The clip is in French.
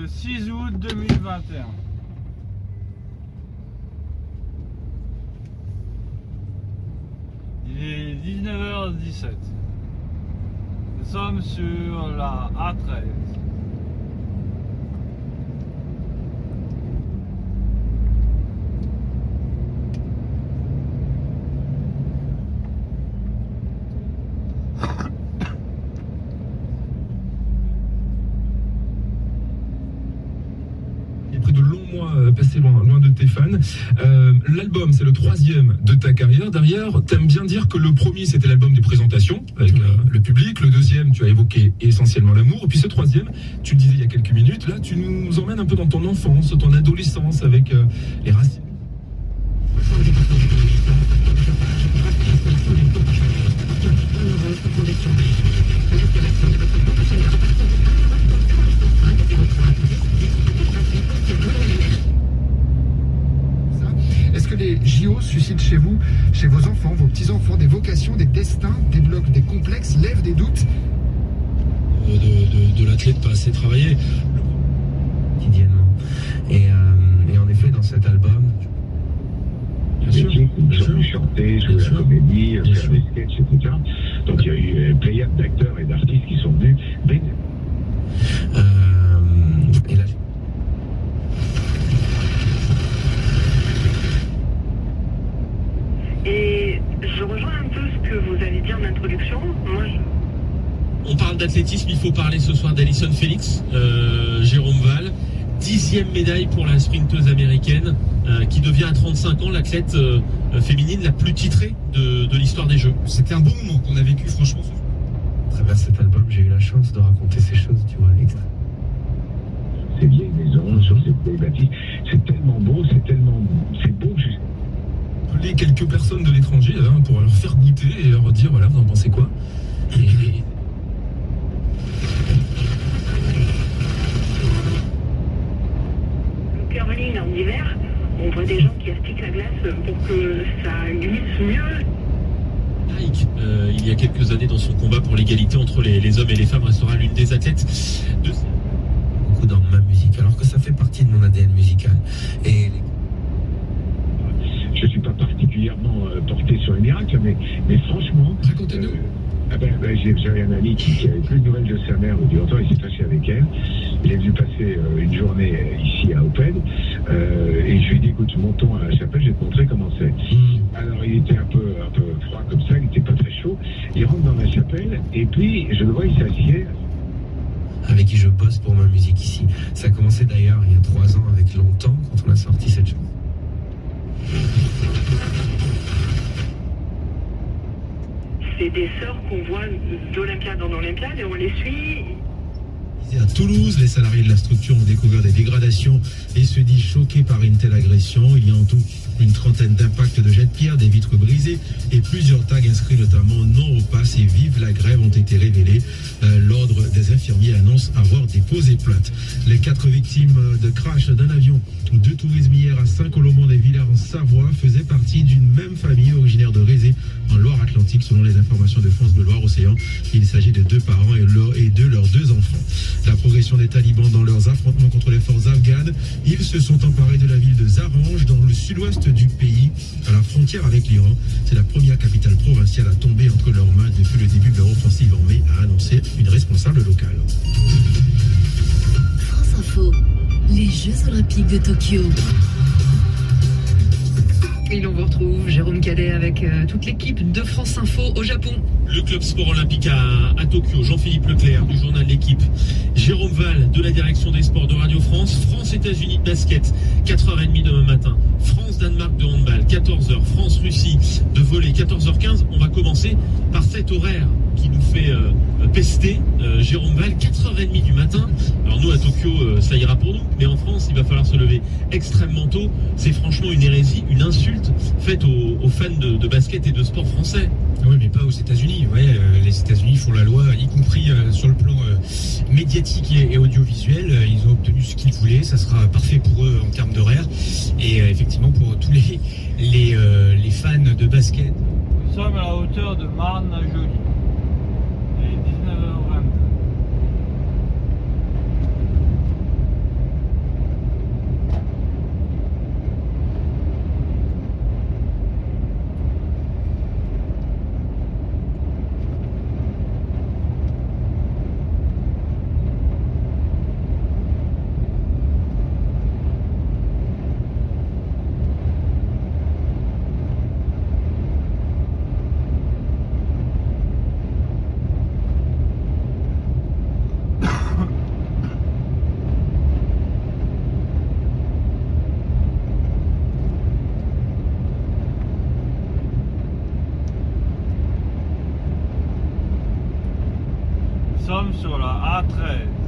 le 6 août 2021. Il est 19h17. Nous sommes sur la A13. De longs mois passés loin de tes fans. L'album, c'est le 3e de ta carrière. Derrière, t'aimes bien dire que le premier, c'était l'album des présentations avec le public. Le 2e, tu as évoqué essentiellement l'amour. Et puis ce 3e, tu le disais il y a quelques minutes, là, tu nous emmènes un peu dans ton enfance, ton adolescence avec les racines. Est-ce que les JO suscitent chez vous, chez vos enfants, vos petits-enfants, des vocations, des destins, débloquent des complexes, lèvent des doutes? De l'athlète pas assez travaillé. Quotidiennement. Et en effet, dans cet album... Bien sûr, chanter, jouer la comédie, faire des sketchs, etc. Donc il y a eu une pléiade d'acteurs et d'artistes qui sont venus. Et là, et je rejoins un peu ce que vous avez dit en introduction. On parle d'athlétisme, il faut parler ce soir d'Allyson Felix, Jérôme Val, 10e médaille pour la sprinteuse américaine, qui devient à 35 ans l'athlète féminine la plus titrée de l'histoire des Jeux. C'était un bon moment qu'on a vécu, franchement. à travers cet album, j'ai eu la chance de raconter ces choses, tu vois, extra. Ces vieilles maisons, sur ces vieilles bâtisses, c'est tellement beau, c'est beau juste. Appeler quelques personnes de l'étranger pour leur faire goûter et leur dire, voilà, vous en pensez quoi? Le curling en hiver, on voit des gens qui astiquent la glace pour que ça glisse mieux. Nike, il y a quelques années, dans son combat pour l'égalité entre les hommes et les femmes, restera l'une des athlètes de... Beaucoup dans ma musique, alors que ça fait partie de mon ADN musical. Et je suis pas particulièrement porté sur les miracles, mais franchement, racontez-nous. J'avais un ami qui avait plus de nouvelles de sa mère depuis longtemps, il s'est fâché avec elle. Il est venu passer une journée ici à Open, et je lui ai dit, écoute, montons à la chapelle, je vais te montrer comment c'est. Alors il était un peu froid comme ça, il n'était pas très chaud. Il rentre dans la chapelle, et puis je le vois, il s'assied. avec qui je bosse pour ma musique ici. Ça a commencé d'ailleurs il y a 3 ans avec Longtemps, quand on a sorti cette chanson. C'est des sœurs qu'on voit d'Olympiade en Olympiade et on les suit. À Toulouse, les salariés de la structure ont découvert des dégradations et se disent choqués par une telle agression. Il y a en tout une trentaine d'impacts de jets de pierre, des vitres brisées et plusieurs tags inscrits notamment non au pass et vive la grève ont été révélés. L'ordre des infirmiers annonce avoir déposé plainte. Les 4 victimes de crash d'un avion de tourisme hier à Saint-Colomban-des-Villars en Savoie faisaient partie d'une même famille originaire de Rézé en Loire-Atlantique selon les informations de France de Loire-Océan. Il s'agit de 2 parents et de leurs 2 enfants. La progression des talibans dans leurs affrontements contre les forces afghanes, ils se sont emparés de la ville de Zaranj dans le sud-ouest du pays, à la frontière avec l'Iran. C'est la première capitale provinciale à tomber entre leurs mains depuis le début de leur offensive armée, a annoncé une responsable locale. France Info, les Jeux Olympiques de Tokyo. Et l'on vous retrouve Jérôme Cadet avec toute l'équipe de France Info au Japon. Le club sport olympique à Tokyo, Jean-Philippe Leclerc du journal L'équipe, Jérôme Val de la direction des sports de Radio France, France-États-Unis de basket, 4h30 demain matin, France-Danemark de handball, 14h, France-Russie de volley, 14h15. On va commencer par cet horaire qui nous fait pester, Jérôme Val, 4h30 du matin. Alors nous à Tokyo, ça ira pour nous, mais en France, il va falloir se lever extrêmement tôt. C'est franchement une hérésie, une insulte faite aux fans de basket et de sport français. Oui, mais pas aux États-Unis. Ouais, les États-Unis font la loi, y compris sur le plan médiatique et audiovisuel. Ils ont obtenu ce qu'ils voulaient. Ça sera parfait pour eux en termes d'horaire. Et effectivement, pour tous les fans de basket. Nous sommes à la hauteur de Marne-la-Jolie. Il est 19h20. sommes sur la A13.